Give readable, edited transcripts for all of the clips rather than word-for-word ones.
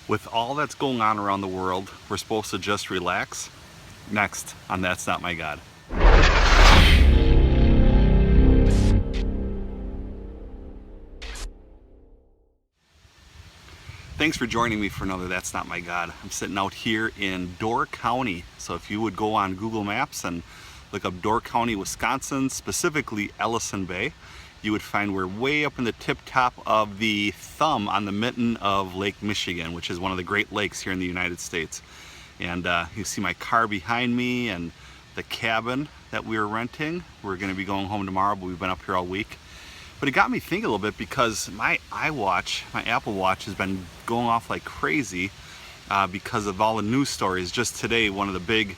With all that's going on around the world, we're supposed to just relax? Next on That's Not My God. Thanks for joining me for another That's Not My God. I'm sitting out here in Door County. So if you would go on Google Maps and look up Door County, Wisconsin, specifically Ellison Bay, you would find we're way up in the tip top of the thumb on the mitten of Lake Michigan, which is one of the Great Lakes here in the United States. And you see my car behind me and the cabin that we were renting. We're going to be going home tomorrow, but we've been up here all week. But it got me thinking a little bit because my iWatch, my Apple Watch, has been going off like crazy because of all the news stories. Just today, one of the big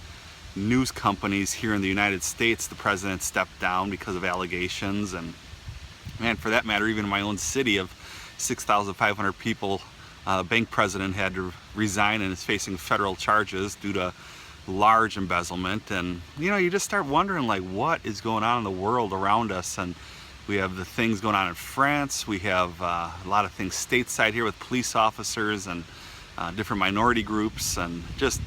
news companies here in the United States, the president stepped down because of allegations, and man, for that matter, even in my own city of 6,500 people, the bank president had to resign and is facing federal charges due to large embezzlement. And you know, you just start wondering, like, what is going on in the world around us? And we have the things going on in France. We have a lot of things stateside here with police officers and different minority groups, and just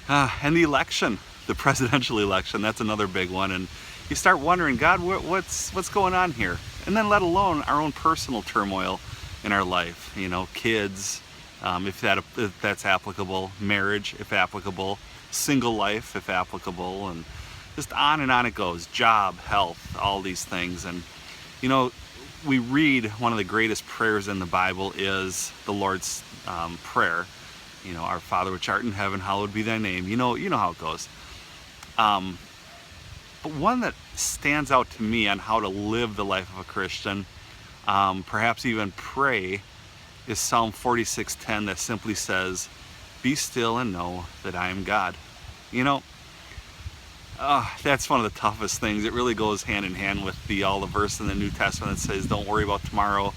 and the election, the presidential election. That's another big one. And you start wondering, God, what's going on here? And then let alone our own personal turmoil in our life. You know, kids, if that's applicable, marriage, if applicable, single life, if applicable, and just on it goes. Job, health, all these things. And you know, we read one of the greatest prayers in the Bible is the Lord's Prayer. You know, our Father which art in heaven, hallowed be thy name. You know how it goes. But one that stands out to me on how to live the life of a Christian, perhaps even pray, is Psalm 46:10, that simply says, "Be still and know that I am God." You know, that's one of the toughest things. It really goes hand in hand with all the verse in the New Testament that says, "Don't worry about tomorrow,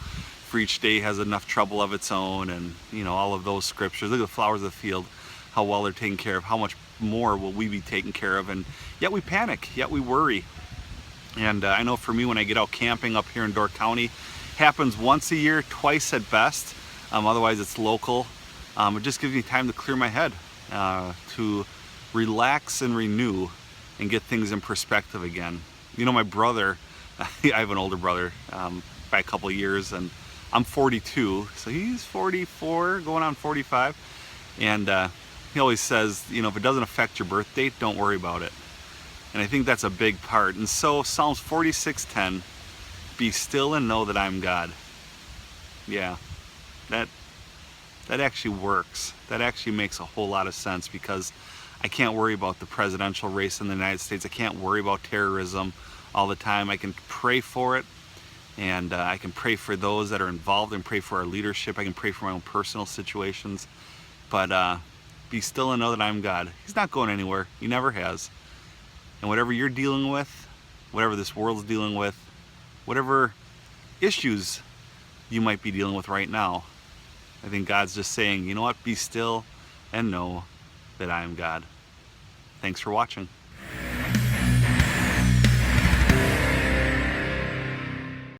for each day has enough trouble of its own," and you know, all of those scriptures. Look at the flowers of the field, how well they're taken care of. How much more will we be taken care of? And yet we panic, yet we worry. And I know for me, when I get out camping up here in Door County, happens once a year, twice at best. Otherwise it's local. It just gives me time to clear my head, to relax and renew and get things in perspective again. You know, my brother, I have an older brother by a couple of years, and I'm 42, so he's 44, going on 45. And he always says, you know, if it doesn't affect your birth date, don't worry about it. And I think that's a big part. And so Psalms 46:10, "Be still and know that I'm God." Yeah, that actually works. That actually makes a whole lot of sense, because I can't worry about the presidential race in the United States. I can't worry about terrorism all the time. I can pray for it, and I can pray for those that are involved, and pray for our leadership. I can pray for my own personal situations. But be still and know that I'm God. He's not going anywhere. He never has. And whatever you're dealing with, whatever this world's dealing with, whatever issues you might be dealing with right now, I think God's just saying, you know what, be still and know that I am God. Thanks for watching.